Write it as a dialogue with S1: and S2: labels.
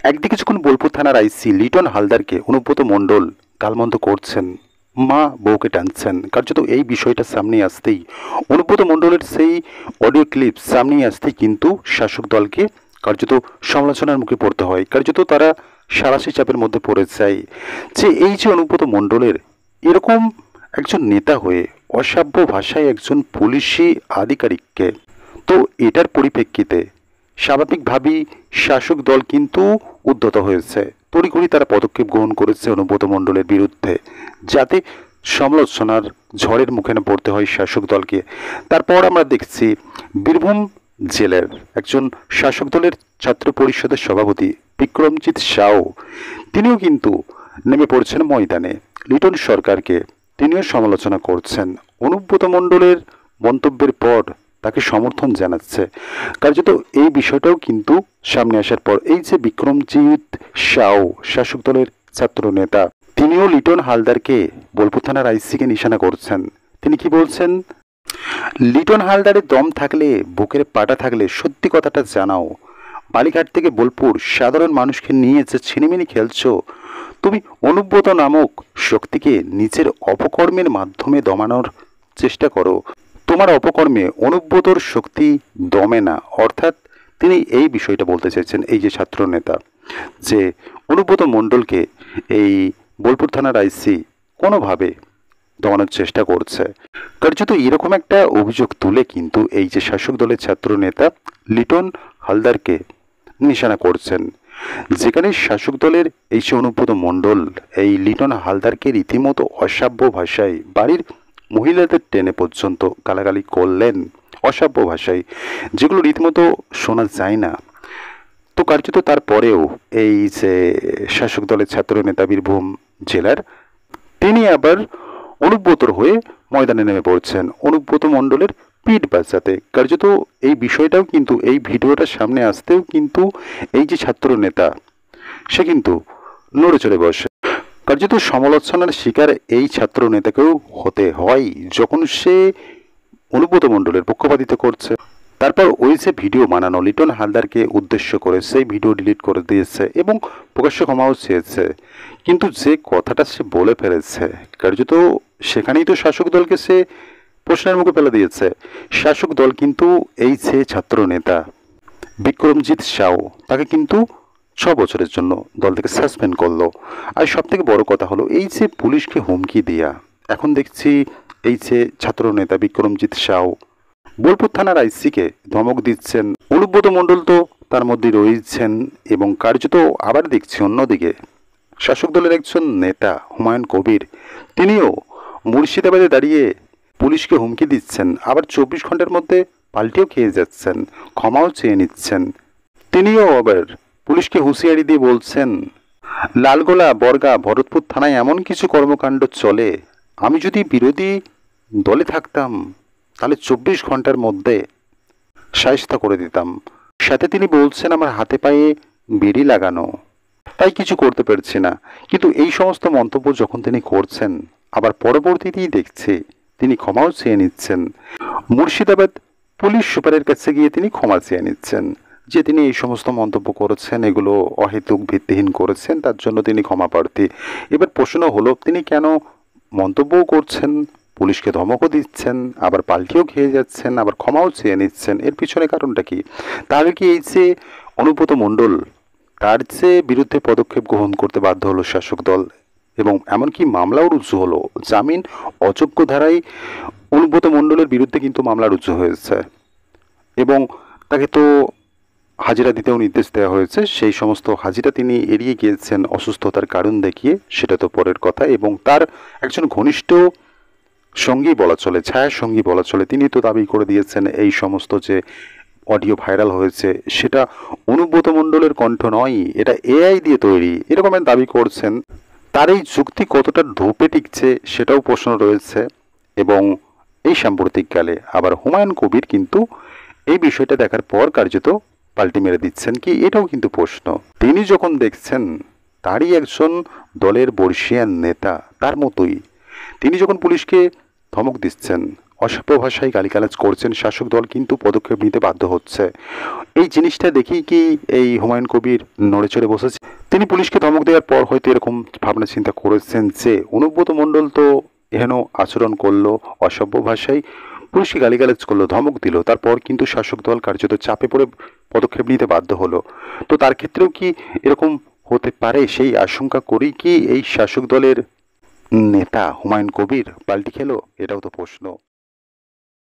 S1: একদিকে যখন বোলপুর থানার আইসি লিটন হালদারকে অনুব্রত মণ্ডল গালমন্দ করছেন, মা বউকে টানছেন, কার্যত এই বিষয়টা সামনে আসতেই অনুব্রত মণ্ডলের সেই অডিও ক্লিপ সামনে আসতেই কিন্তু শাসক দলকে কার্যত সমালোচনার মুখে পড়তে হয়। কার্যত তারা সারাশি চাপের মধ্যে পড়ে যায় যে এই যে অনুব্রত মণ্ডলের এরকম একজন নেতা হয়ে অসভ্য ভাষায় একজন পুলিশি আধিকারিককে, তো এটার পরিপ্রেক্ষিতে স্বাভাবিকভাবেই শাসক দল কিন্তু উদ্যত হয়েছে। তড়িঘড়ি তারা পদক্ষেপ গ্রহণ করেছে অনুব্রত মণ্ডলের বিরুদ্ধে, যাতে সমালোচনার ঝড়ের মুখে না পড়তে হয় শাসক দলকে। তারপর আমরা দেখছি বীরভূম জেলার একজন শাসক দলের ছাত্র পরিষদের সভাপতি বিক্রমজিৎ সাউ, তিনিও কিন্তু নেমে পড়ছেন ময়দানে। লিটন সরকারকে তিনিও সমালোচনা করছেন। অনুব্রত মণ্ডলের মন্তব্যের পর তাকে সমর্থন জানাচ্ছে। কার্যত এই বিষয়টাও কিন্তু সামনে আসার পর এই যে বিক্রমজিৎ সাউ শাসক দলের ছাত্র নেতা, তিনিও লিটন হালদারকে বোলপুর থানার আইসিকে নিশানা করছেন। তিনি কি বলছেন, লিটন হালদারের দম থাকলে, বুকের পাটা থাকলে সত্যি কথাটা জানাও। বালিঘাট থেকে বোলপুর সাধারণ মানুষকে নিয়ে যে ছিনিমিনি খেলছো, তুমি অনুব্রত নামক শক্তিকে নিজের অপকর্মের মাধ্যমে দমানোর চেষ্টা করো। তোমার অপকর্মে অনুব্রতর শক্তি দমে না। অর্থাৎ তিনি এই বিষয়টা বলতে চাইছেন, এই যে ছাত্র নেতা, যে অনুব্রত মণ্ডলকে এই বোলপুর থানার আইসি কোনোভাবে দমানোর চেষ্টা করছে। কার্যত এরকম একটা অভিযোগ তুলে কিন্তু এই যে শাসক দলের ছাত্র নেতা লিটন হালদারকে নিশানা করছেন, যেখানে শাসক দলের এই যে অনুব্রত মণ্ডল এই লিটন হালদারকে রীতিমতো অসভ্য ভাষায় বাড়ির মহিলাদের টেনে পর্যন্ত গালাগালি করলেন, অসভ্য ভাষায়, যেগুলো রীতিমতো শোনা যায় না। তো কার্যত তারপরেও এই যে শাসক দলের ছাত্র নেতা বীরভূম জেলার, তিনি আবার অনুব্রতর হয়ে ময়দানে নেমে পড়ছেন অনুব্রত মণ্ডলের পিঠ বাঁচাতে। কার্যত এই বিষয়টাও কিন্তু এই ভিডিওটা সামনে আসতেও কিন্তু এই যে ছাত্র নেতা সে কিন্তু নড়ে চড়ে বসে। কার্যত সমালোচনার শিকার এই ছাত্র নেতাকেও হতে হয় যখন সে অনুব্রত মণ্ডলের পক্ষপাতিত্ব করছে। তারপর ওই যে ভিডিও বানানো লিটন হালদারকে উদ্দেশ্য করে সেই ভিডিও ডিলিট করে দিয়েছে এবং প্রকাশ্য ক্ষমাও চেয়েছে। কিন্তু যে কথাটা সে বলে ফেলেছে, কার্যত সেখানেই তো শাসক দলকে সে প্রশ্নের মুখে ফেলে দিয়েছে। শাসক দল কিন্তু এই যে ছাত্র নেতা বিক্রমজিৎ সাউ তাকে কিন্তু 6 বছরের জন্য দল থেকে সাসপেন্ড করলো। আর সব থেকে বড় কথা হলো এই যে পুলিশকে হুমকি দেয়া, এখন দেখছি এই যে ছাত্র নেতা বিক্রমজিৎ সাউ বোলপুর থানার আইসিকে ধমক দিচ্ছেন। অনুব্রত মণ্ডল তো তার মধ্যে রয়েছেন এবং কার্যত আবার দেখছি অন্যদিকে শাসক দলের একজন নেতা হুমায়ুন কবির, তিনিও মুর্শিদাবাদে দাঁড়িয়ে পুলিশকে হুমকি দিচ্ছেন, আবার 24 ঘন্টার মধ্যে পাল্টিও খেয়ে যাচ্ছেন, ক্ষমাও চেয়ে নিচ্ছেন। তিনিও আবার পুলিশকে হুঁশিয়ারি দিয়ে বলছেন, লালগোলা, বর্গা, ভরতপুর থানায় এমন কিছু কর্মকাণ্ড চলে, আমি যদি বিরোধী দলে থাকতাম তাহলে 24 ঘন্টার মধ্যে শায়েস্তা করে দিতাম। সাথে তিনি বলছেন, আমার হাতে পায়ে বেড়ি লাগানো, তাই কিছু করতে পারছি না। কিন্তু এই সমস্ত মন্তব্য যখন তিনি করছেন, আবার পরবর্তীতেই দেখছি তিনি ক্ষমাও চেয়ে নিচ্ছেন। মুর্শিদাবাদ পুলিশ সুপারের কাছে গিয়ে তিনি ক্ষমা চেয়ে নিচ্ছেন যে তিনি এই সমস্ত মন্তব্য করেছেন, এগুলো অহেতুক ভিত্তিহীন করেছেন, তার জন্য তিনি ক্ষমা প্রার্থী। এবার প্রশ্ন হলো, তিনি কেন মন্তব্যও করছেন, পুলিশকে ধমকও দিচ্ছেন, আবার পাল্টিও খেয়ে যাচ্ছেন, আবার ক্ষমাও চেয়ে নিচ্ছেন? এর পিছনে কারণটা কি? তাহলে কি এই যে অনুব্রত মণ্ডল, তার যে বিরুদ্ধে পদক্ষেপ গ্রহণ করতে বাধ্য হলো শাসক দল এবং এমনকি মামলাও রুজু হলো, জামিন অযোগ্য ধারায় অনুব্রত মণ্ডলের বিরুদ্ধে কিন্তু মামলা রুজু হয়েছে এবং তাকে তো হাজিরা দিতেও নির্দেশ দেওয়া হয়েছে। সেই সমস্ত হাজিরা তিনি এড়িয়ে গিয়েছেন অসুস্থতার কারণ দেখিয়ে, সেটা তো পরের কথা। এবং তার একজন ঘনিষ্ঠ সঙ্গী বলা চলে, ছায়া সঙ্গী বলা চলে, তিনি তো দাবি করে দিয়েছেন এই সমস্ত যে অডিও ভাইরাল হয়েছে সেটা অনুব্রত মণ্ডলের কণ্ঠ নয়, এটা এআই দিয়ে তৈরি, এরকমের দাবি করছেন। তার এই যুক্তি কতটা ঢোপে টিকছে সেটাও প্রশ্ন রয়েছে। এবং এই সাম্প্রতিককালে আবার হুমায়ুন কবির কিন্তু এই বিষয়টা দেখার পর কার্যত পাল্টি মেরে দিচ্ছেন কি, এটাও কিন্তু প্রশ্ন। তিনি যখন দেখছেন তারই একজন দলের বর্ষিয়ান নেতা, তার মতোই তিনি যখন পুলিশকে ধমক দিচ্ছেন, অসভ্য ভাষায় গালিগালাজ করছেন, শাসক দল কিন্তু পদক্ষেপ নিতে বাধ্য হচ্ছে। এই জিনিসটা দেখেই কি এই হুমায়ুন কবির নড়ে চড়ে বসেছে? তিনি পুলিশকে ধমক দেওয়ার পর হয়তো এরকম ভাবনা চিন্তা করেছেন যে অনুব্রত মণ্ডল তো এহেন আচরণ করলো, অসভ্য ভাষায় পুলিশকে গালিগালাজ করলো, ধমক দিল, তারপর কিন্তু শাসক দল কার্যত চাপে পড়ে পদক্ষেপ নিতে বাধ্য হলো। তো তার ক্ষেত্রেও কি এরকম হতে পারে? সেই আশঙ্কা করেই কি এই শাসক দলের নেতা হুমায়ুন কবির পাল্টি খেলো? এটাও তো প্রশ্ন।